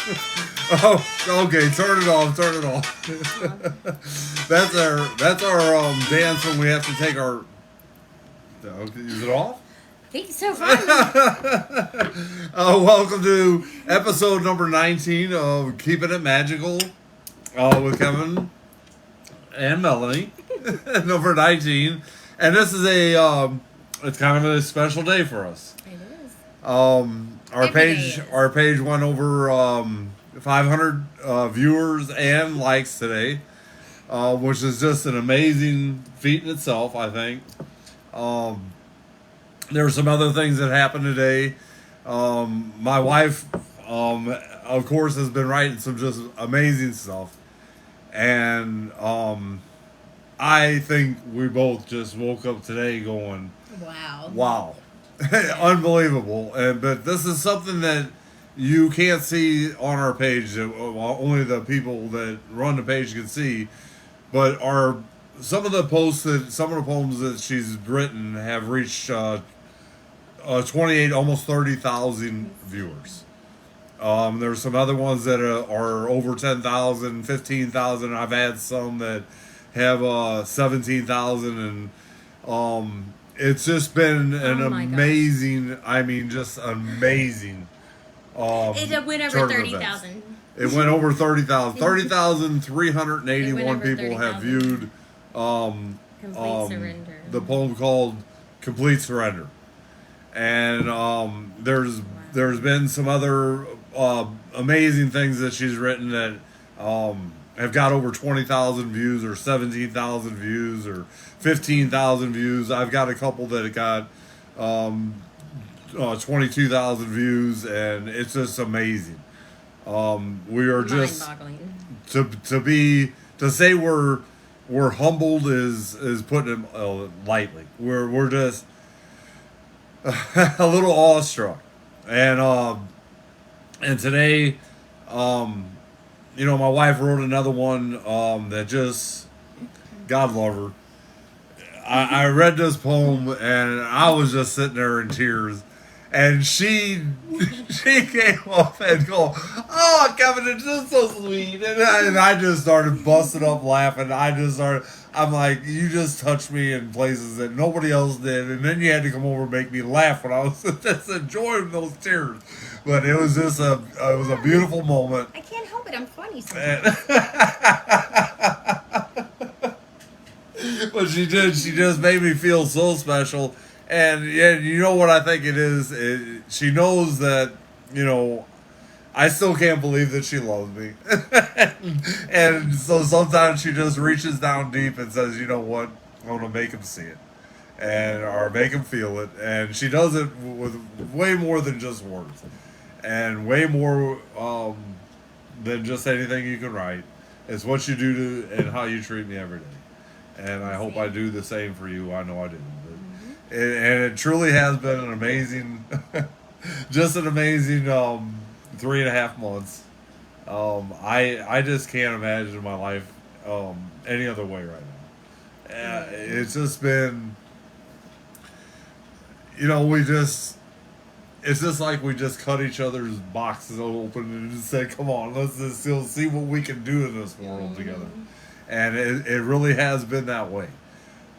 Oh, okay. Turn it off. Turn it off. That's our dance when we have to take our. Okay, is it off? I think so far. Welcome to episode number 19 of Keeping It Magical with Kevin and Melanie. Number 19, and this is it's kind of a special day for us. It is. Our page went over 500 viewers and likes today, which is just an amazing feat in itself, I think. There were some other things that happened today. My wife, of course, has been writing some just amazing stuff, and I think we both just woke up today going, wow. Unbelievable. But this is something that you can't see on our page, that only the people that run the page can see. But some of the posts some of the poems that she's written have reached 28, almost 30,000 viewers. There's some other ones that are over 10,000, 15,000. I've had some that have 17,000, and it's just been an amazing, just amazing. It went over 30,000. It went over 30,000. 30,381 people have viewed Complete Surrender. The poem called Complete Surrender. And there's been some other amazing things that she's written that have got over 20,000 views or 17,000 views or 15,000 views. I've got a couple that got 22,000 views, and it's just amazing. We are just to say we're humbled is putting it lightly. We're just a little awestruck, and today, my wife wrote another one that just, God love her. I read this poem and I was just sitting there in tears, and she came up and go, "Oh, Kevin, it's just so sweet," and I just started busting up laughing. I'm like, you just touched me in places that nobody else did, and then you had to come over and make me laugh when I was just enjoying those tears. But it was just a beautiful moment. I can't help it. I'm funny sometimes. But she just made me feel so special. And yeah, you know what I think it is? She knows that, I still can't believe that she loves me. And so sometimes she just reaches down deep and says, you know what? I'm going to make him see it. Or make him feel it. And she does it with way more than just words. And way more than just anything you can write. It's what you do and how you treat me every day. And I hope I do the same for you. I know I do. But it truly has been an amazing, just an amazing 3.5 months. I just can't imagine my life any other way right now. It's just been, it's just like we just cut each other's boxes open and just said, come on, let's just still see what we can do in this world together. And it really has been that way.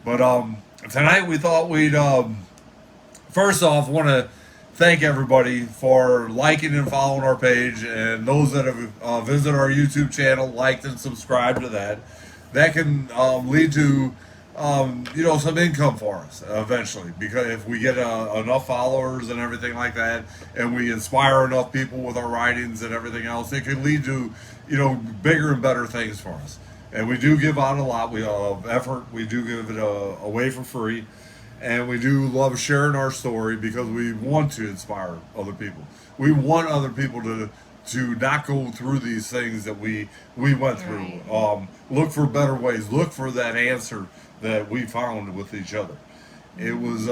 But tonight we thought we'd first off want to thank everybody for liking and following our page, and those that have visited our YouTube channel, liked and subscribed to that. That can lead to some income for us eventually, because if we get enough followers and everything like that, and we inspire enough people with our writings and everything else, it can lead to bigger and better things for us. And we do give out a lot of effort. We do give it away for free. And we do love sharing our story because we want to inspire other people. We want other people to not go through these things that we went through. Look for better ways. Look for that answer that we found with each other. It was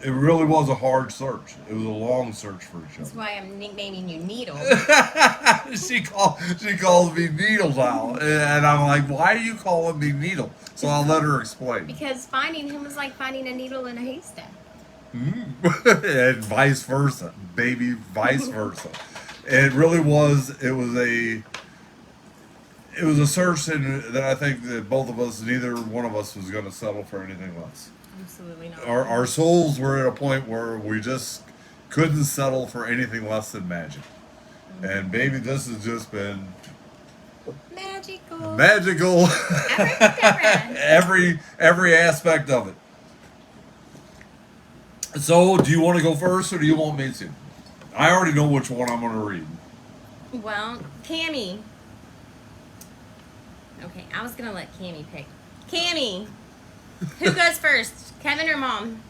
it really was a hard search. It was a long search for each other. That's why I'm nicknaming you Needle. She calls me Needle now, and I'm like, why are you calling me Needle? So I'll let her explain. Because finding him was like finding a needle in a haystack. And vice versa, baby, vice versa. It really was. It was a search that I think that both of us, neither one of us was going to settle for anything less. Absolutely not. Our souls were at a point where we just couldn't settle for anything less than magic. And baby, this has just been magical. every aspect of it. So, do you want to go first, or do you want me to? I already know which one I'm going to read. Well, Cammy. Okay, I was gonna let Cammy pick. Cammy, who goes first, Kevin or Mom?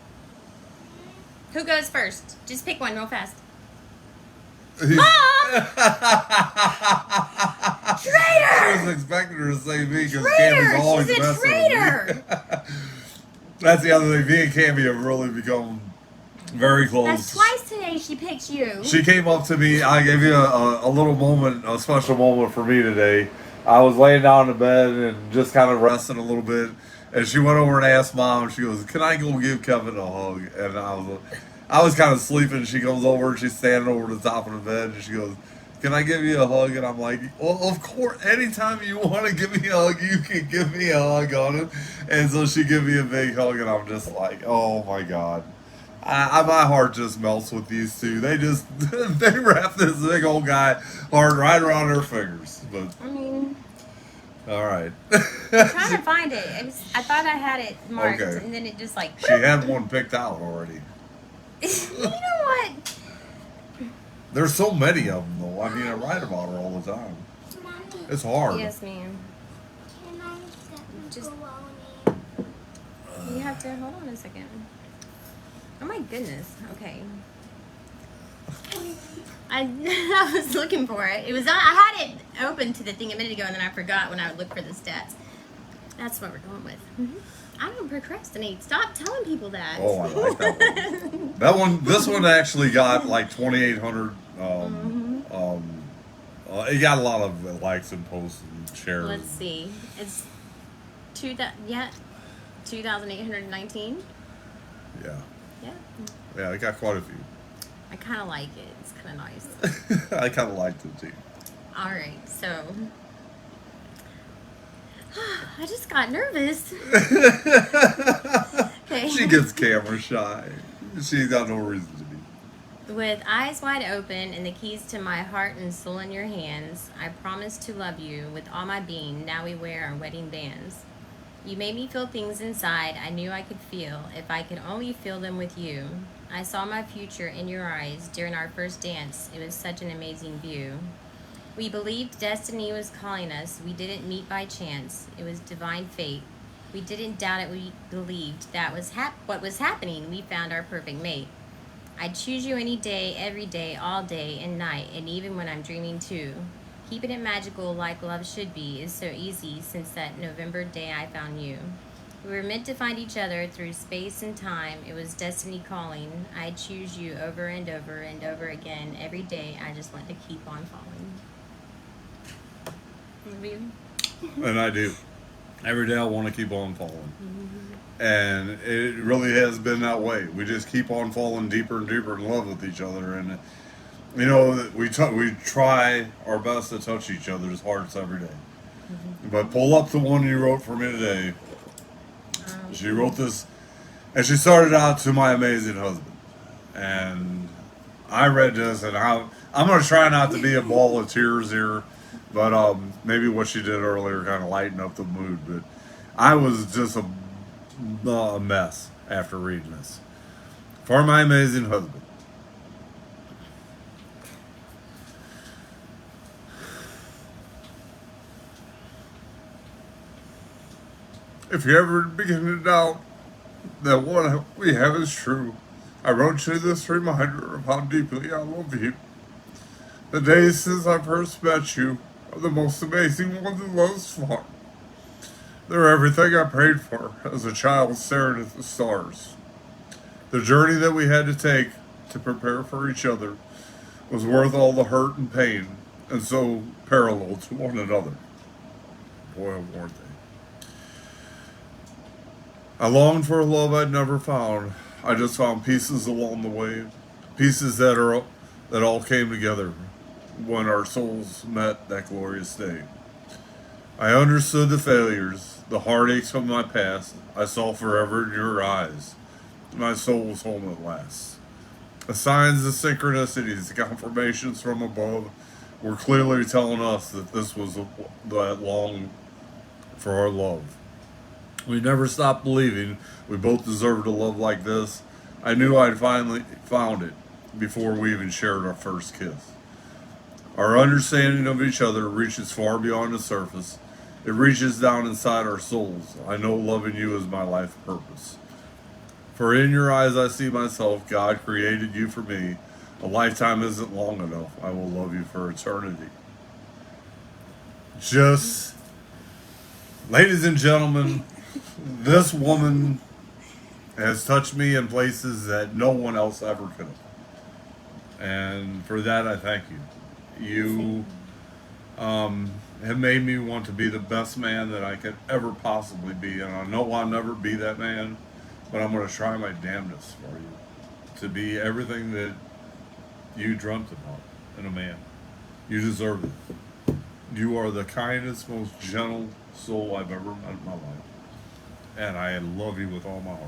Who goes first? Just pick one real fast. Mom! Traitor! I was expecting her to say me because Cammy's always She's a messing traitor! with me. That's the other thing. Me and Cammy have really become very close. That's twice today she picked you. She came up to me. I gave you a little moment, a special moment for me today. I was laying down in bed and just kind of resting a little bit. And she went over and asked Mom, she goes, "Can I go give Kevin a hug?" And I was kind of sleeping. She comes over and she's standing over the top of the bed and she goes, "Can I give you a hug?" And I'm like, "Well, of course, anytime you want to give me a hug, you can give me a hug on it." And so she gave me a big hug and I'm just like, oh my God. My heart just melts with these two. They wrap this big old guy hard right around their fingers. But I mean, all right. I'm trying to find it. I thought I had it marked, Okay. and then it just like. She had one picked out already. You know what? There's so many of them, though. I mean, I write about her all the time. It's hard. Yes, ma'am. Just. You have to hold on a second. Oh my goodness. Okay. I was looking for it. It was I had it open to the thing a minute ago, and then I forgot when I would look for the stats. That's what we're going with. Mm-hmm. I don't procrastinate. Stop telling people that. Oh, I like that one. This one actually got like 2,800. It got a lot of likes and posts and shares. Let's see. It's 2,819. Yeah. Yeah. Yeah, it got quite a few. I kind of like it. It's kind of nice. I kind of liked it too. All right, so I just got nervous. Okay. She gets camera shy. She's got no reason to be. With eyes wide open and the keys to my heart and soul in your hands, I promise to love you with all my being. Now we wear our wedding bands. You made me feel things inside I knew I could feel if I could only feel them with you. I saw my future in your eyes during our first dance. It was such an amazing view. We believed destiny was calling us. We didn't meet by chance. It was divine fate. We didn't doubt it. We believed that was what was happening. We found our perfect mate. I'd choose you any day, every day, all day and night, and even when I'm dreaming too. Keeping it magical like love should be is so easy since that November day I found you. We were meant to find each other through space and time. It was destiny calling. I choose you over and over and over again. Every day I just want to keep on falling. And I do. Every day I want to keep on falling. Mm-hmm. And it really has been that way. We just keep on falling deeper and deeper in love with each other. And, you know, we try our best to touch each other's hearts every day. Mm-hmm. But pull up the one you wrote for me today. She wrote this, and she started out to my amazing husband. And I read this, and I'm going to try not to be a ball of tears here, but maybe what she did earlier kind of lightened up the mood. But I was just a mess after reading this. For my amazing husband. If you ever begin to doubt that what we have is true, I wrote you this reminder of how deeply I love you. The days since I first met you are the most amazing ones thus far. They're everything I prayed for as a child staring at the stars. The journey that we had to take to prepare for each other was worth all the hurt and pain, and so parallel to one another. Boy, weren't they? I longed for a love I'd never found. I just found pieces along the way, pieces that all came together. when our souls met that glorious day. I understood the failures, the heartaches of my past. I saw forever in your eyes. My soul was home at last. The signs, the synchronicities, the confirmations from above were clearly telling us that this was that long for our love. We never stopped believing we both deserved a love like this. I knew I'd finally found it before we even shared our first kiss. Our understanding of each other reaches far beyond the surface. It reaches down inside our souls. I know loving you is my life purpose. For in your eyes I see myself. God created you for me. A lifetime isn't long enough. I will love you for eternity. Just, ladies and gentlemen, this woman has touched me in places that no one else ever could have. And for that, I thank you. You have made me want to be the best man that I could ever possibly be. And I know I'll never be that man, but I'm going to try my damnedest for you to be everything that you dreamt about in a man. You deserve it. You are the kindest, most gentle soul I've ever met in my life. And I love you with all my heart.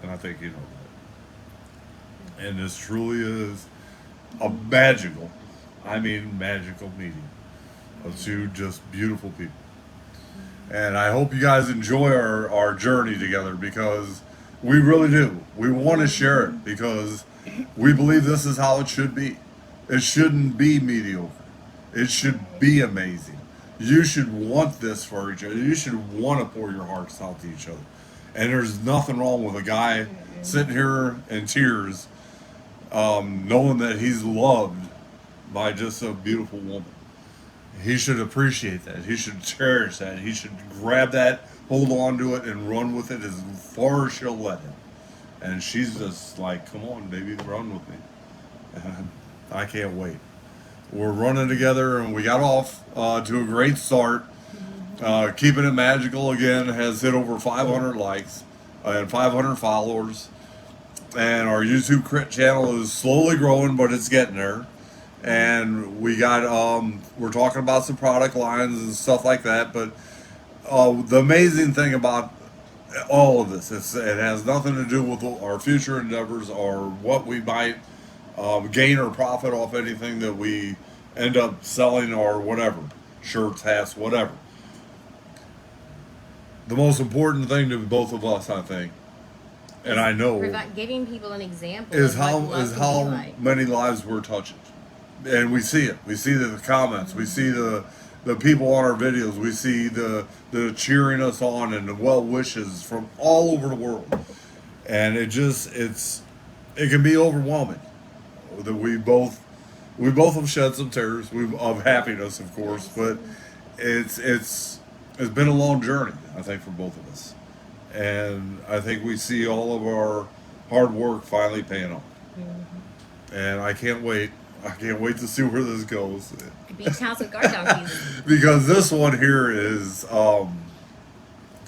And I think you know that. And this truly is a magical, I mean magical meeting of two just beautiful people. And I hope you guys enjoy our journey together, because we really do. We want to share it because we believe this is how it should be. It shouldn't be mediocre. It should be amazing. You should want this for each other. You should want to pour your hearts out to each other. And there's nothing wrong with a guy sitting here in tears, knowing that he's loved by just a beautiful woman. He should appreciate that. He should cherish that. He should grab that, hold on to it, and run with it as far as she'll let him. And she's just like, come on, baby, run with me. And I can't wait. We're running together, and we got off to a great start. Keeping It Magical, again, has hit over 500 likes and 500 followers. And our YouTube channel is slowly growing, but it's getting there. And we got, we're talking about some product lines and stuff like that. But the amazing thing about all of this, it has nothing to do with our future endeavors or what we might gain or profit off anything that we end up selling or whatever. Shirts, hats, whatever. The most important thing to both of us, I think, and I know, giving people an example is of what how love can be like. many lives we're touching. And we see it. We see the comments. We see the people on our videos. We see the cheering us on and the well wishes from all over the world. And it can be overwhelming. That we both have shed some tears of happiness, of course, but it's been a long journey, I think, for both of us. And I think we see all of our hard work finally paying off. Mm-hmm. And I can't wait. I can't wait to see where this goes. Beach House with Guard Donkeys. Because this one here is, it's undeniable.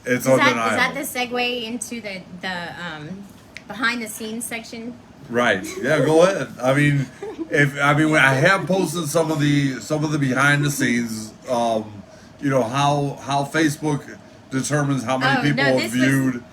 Is that the segue into the behind the scenes section? Right. Yeah. Go ahead. I mean, I have posted some of the behind the scenes. You know how Facebook determines how many people have viewed.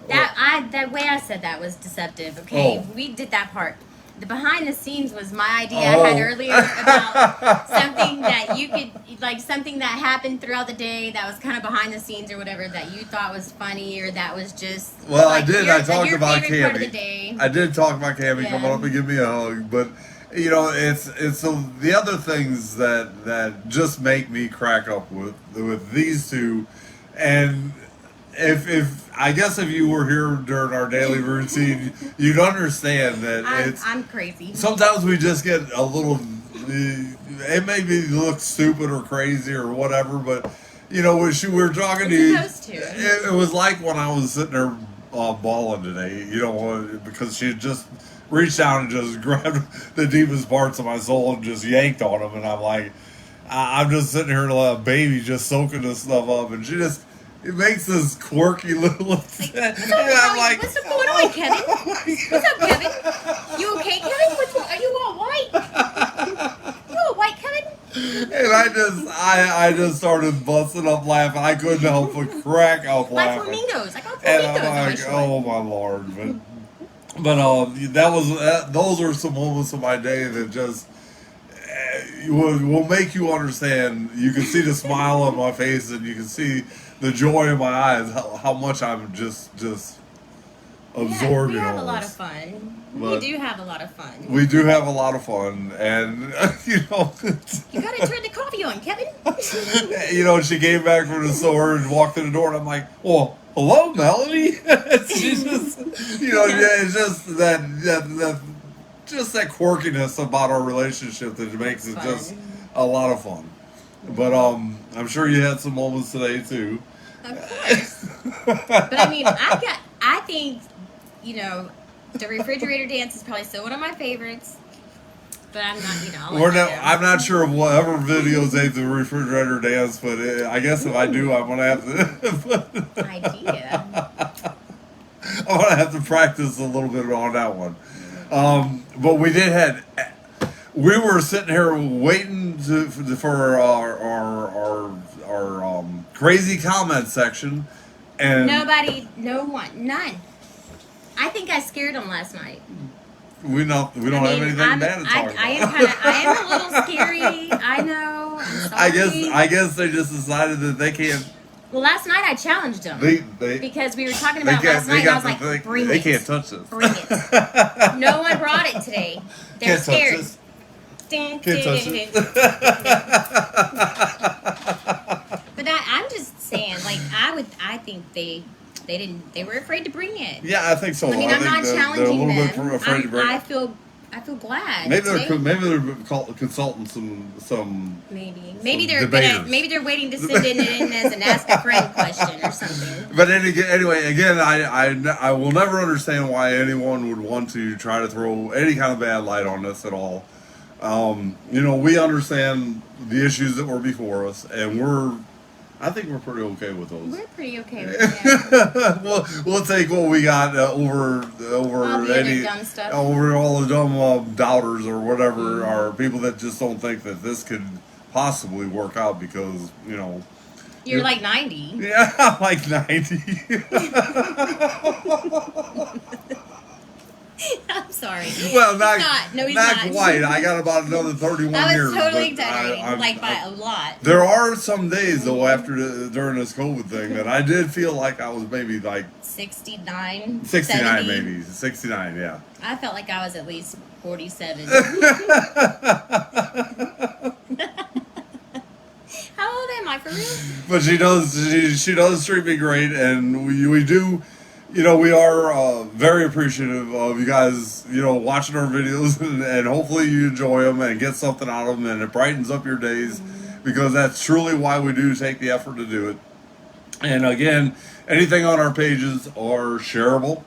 The way I said that was deceptive. Okay, we did that part. The behind the scenes was my idea I had earlier about something that you could, like something that happened throughout the day that was kind of behind the scenes or whatever that you thought was funny or that was just. Well, like I talked about Cammy. I did talk about Cammy coming up and give me a hug, but you know, it's the other things that just make me crack up with these two, and if I guess if you were here during our daily routine, you'd understand that I'm crazy. Sometimes we just get a little. It may be look stupid or crazy or whatever, but you know, when we were talking to you, it was like when I was sitting there bawling today. You know, because she had just reached down and just grabbed the deepest parts of my soul and just yanked on them, and I'm like, I'm just sitting here like a baby, just soaking this stuff up, and she just. It makes this quirky little. What's going on, Kevin? What's up, Kevin? You okay, Kevin? Are you all white? You all white, And I just started busting up laughing. I couldn't help but crack up Like laughing. flamingos. I got And flamingos on my I'm like, short. oh my Lord. Those are some moments of my day that just will make you understand. You can see the smile on my face, and you can see the joy in my eyes. How much I'm just absorbing. We have all a lot this. of fun. But We do have a lot of fun. we do have a lot of fun, and You gotta turn the coffee on, Kevin. she came back from the store and walked in the door, and I'm like, well, hello, Melanie. She's just, it's just that just that quirkiness about our relationship that makes it Fun. just a lot of fun. But I'm sure you had some moments today too. Of course. But I mean, I think, the refrigerator dance is probably still one of my favorites. But I'm not, I'll let you know. I'm not sure of whatever videos they do the refrigerator dance, but I guess if I do, I'm gonna have to. Idea. I'm gonna have to practice a little bit on that one. But we were sitting here waiting for our crazy comment section, and None. I think I scared them last night. we don't have anything bad to talk about. I am a little scary. I know. I'm sorry. I guess they just decided that they can't. Well, last night I challenged them because we were talking about last night. And I was like, "Bring it! They can't touch this. Bring it!" No one brought it today. They're Can't scared. touch this. Can't touch it. But I'm just saying, like, I think they were afraid to bring it. Yeah, I think so. I mean, I'm not challenging they're a them. little bit afraid to bring it. I feel glad. Maybe they're consulting some. Maybe they're debaters. waiting to send it in as an ask a friend question or something. But anyway, again, I will never understand why anyone would want to try to throw any kind of bad light on this at all. We understand the issues that were before us, and I think we're pretty okay with those. We're pretty okay with that. We'll take what we got over All the any other dumb stuff. over all the dumb doubters or whatever, or people that just don't think that this could possibly work out because You're like 90. Yeah, I'm like 90. I'm sorry. Well, he's not not. quite. I got about another 31 I years. was totally but exaggerating, by a lot. There are some days though during this COVID thing that I did feel like I was maybe like 69, 69 70. maybe 69. Yeah. I felt like I was at least 47. How old am I for real? But she does treat me great, and we do. We are very appreciative of you guys, watching our videos, and hopefully you enjoy them and get something out of them, and it brightens up your days, because that's truly why we do take the effort to do it. And again, anything on our pages are shareable,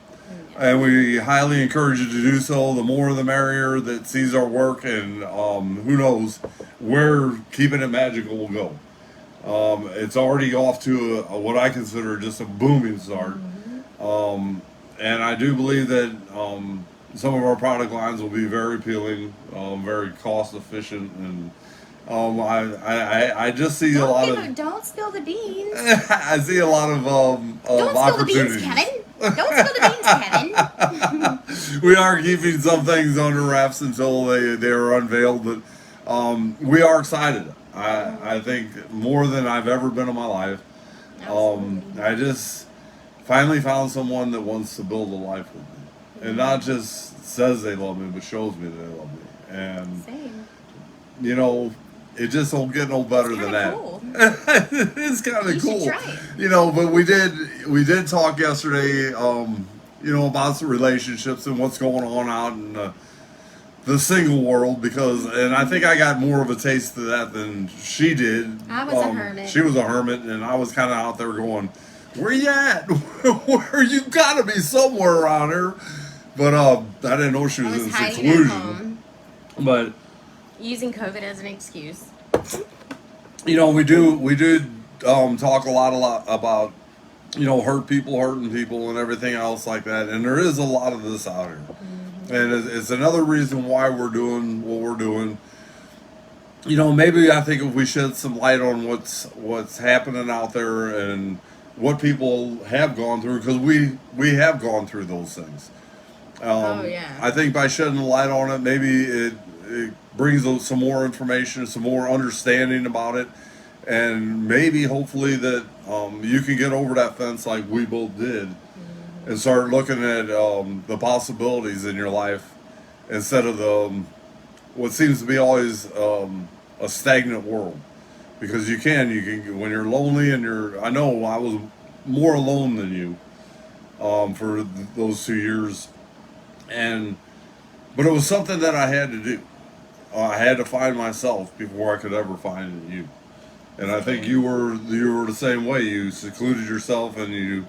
and we highly encourage you to do so. The more the merrier that sees our work, and who knows where Keeping It Magical will go. It's already off to what I consider just a booming start. And I do believe that some of our product lines will be very appealing, very cost efficient, and I just see a lot of. Don't spill the beans. I see a lot of Don't opportunities. spill the beans, Kevin. Don't spill the beans, Kevin. We are keeping some things under wraps until they are unveiled, but we are excited. I think more than I've ever been in my life. I just finally found someone that wants to build a life with me, and not just says they love me, but shows me they love me. And Same. it just don't get no better than that. Cool. It's kind of You cool. should try it. But we did talk yesterday, about some relationships and what's going on out in the single world, and I think I got more of a taste of that than she did. I was a hermit. She was a hermit, and I was kind of out there going, where you at? Where you gotta be somewhere around here. But I didn't know she was in hiding at seclusion. home, But using COVID as an excuse. we do talk a lot about hurting people and everything else like that, and there is a lot of this out here. And it's another reason why we're doing what we're doing. maybe I think if we shed some light on what's happening out there and what people have gone through, because we have gone through those things. Oh yeah. I think by shedding a light on it, maybe it brings some more information, some more understanding about it, and maybe hopefully that you can get over that fence like we both did, and start looking at the possibilities in your life instead of what seems to be always a stagnant world. Because you can when you're lonely and I know I was more alone than you for those 2 years, but it was something that I had to do. I had to find myself before I could ever find you. And I think you were the same way. You secluded yourself and you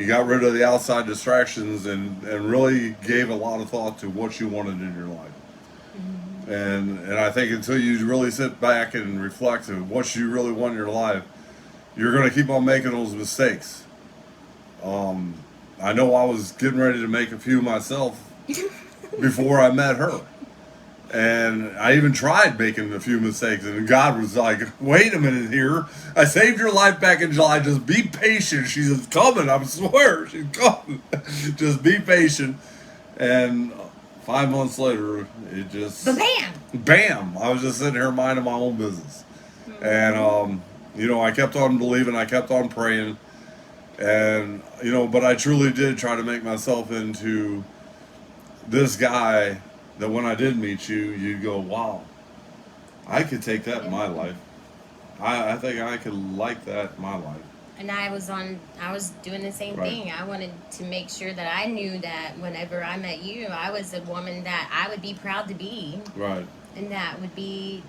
got rid of the outside distractions and really gave a lot of thought to what you wanted in your life. And I think until you really sit back and reflect on what you really want in your life, you're going to keep on making those mistakes. I know I was getting ready to make a few myself before I met her. And I even tried making a few mistakes, and God was like, wait a minute here. I saved your life back in July. Just be patient. She's coming. I swear. She's coming. Just be patient. And 5 months later, it just... Bam! Bam! I was just sitting here minding my own business. And, I kept on believing. I kept on praying. And, but I truly did try to make myself into this guy that when I did meet you, you'd go, wow, I could take that in my life. I think I could like that in my life. And I was doing the same thing. I wanted to make sure that I knew that whenever I met you, I was a woman that I would be proud to be. Right. And that would be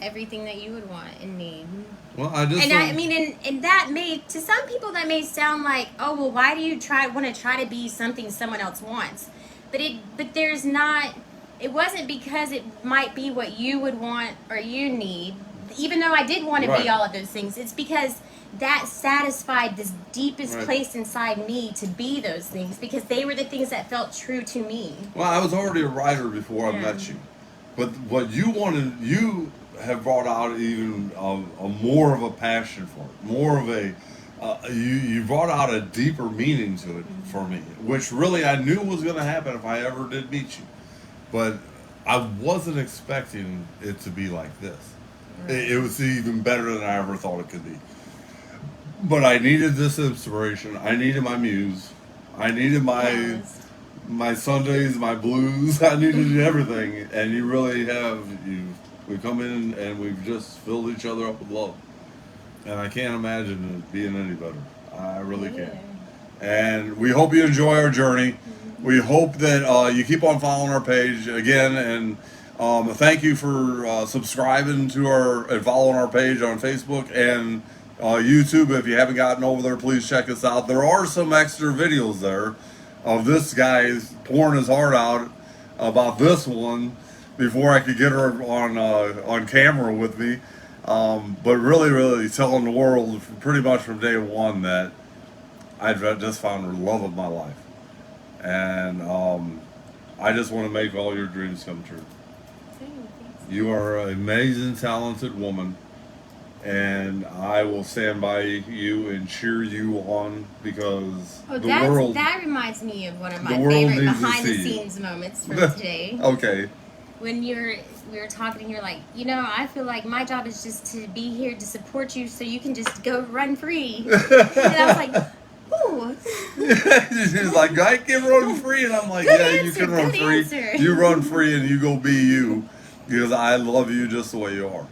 everything that you would want and need. Well, I just... And that may, to some people, that may sound like, oh, well, why do you want to try to be something someone else wants? But there's not... It wasn't because it might be what you would want or you need, even though I did want to be all of those things. It's because that satisfied this deepest place inside me to be those things, because they were the things that felt true to me. Well, I was already a writer before I met you. But what you wanted, you have brought out even a more of a passion for it, more of a... you brought out a deeper meaning to it for me, which really I knew was going to happen if I ever did meet you. But I wasn't expecting it to be like this. It was even better than I ever thought it could be. But I needed this inspiration. I needed my muse. I needed my Sundays, my blues. I needed everything. And you really have. We come in and we've just filled each other up with love. And I can't imagine it being any better. I really can't. And we hope you enjoy our journey. We hope that you keep on following our page again, and thank you for subscribing to and following our page on Facebook and YouTube. If you haven't gotten over there, please check us out. There are some extra videos there of this guy pouring his heart out about this one before I could get her on camera with me. But really, really telling the world pretty much from day one that I just found the love of my life. And I just want to make all your dreams come true. You are an amazing, talented woman. And I will stand by you and cheer you on, because that reminds me of one of my favorite behind-the-scenes moments from today. Okay. When we were talking and you're like, I feel like my job is just to be here to support you so you can just go run free. And I was like, ooh. She's like, I can run free. And I'm like, you can run free. Answer. You run free and you go be you, because I love you just the way you are.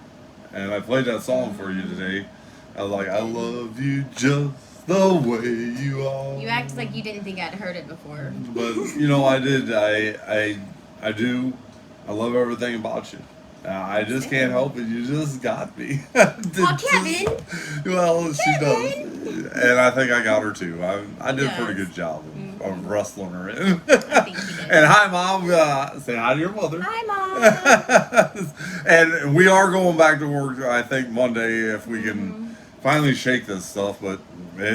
And I played that song for you today. I was like, I love you just the way you are. You acted like you didn't think I'd heard it before. But, I did. I do. I love everything about you. I just can't help it. You just got me. Oh, Kevin! Well, she does. And I think I got her, too. I did a pretty good job of wrestling her in. I think you did. And hi, Mom. Say hi to your mother. Hi, Mom. And we are going back to work, I think, Monday, if we can finally shake this stuff. But it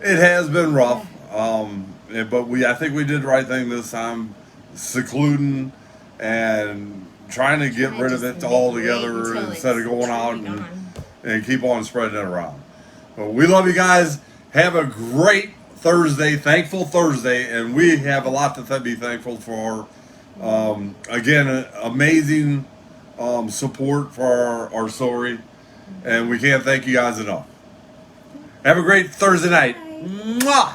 has been rough. But I think we did the right thing this time, secluding and trying to get I rid of just it all wait together until instead of it's going out truly and, gone. and keep on spreading it around. But we love you guys. Have a great Thursday, thankful Thursday, and we have a lot to be thankful for. Again, amazing support for our story, and we can't thank you guys enough. Have a great Thursday night. Bye. Mwah!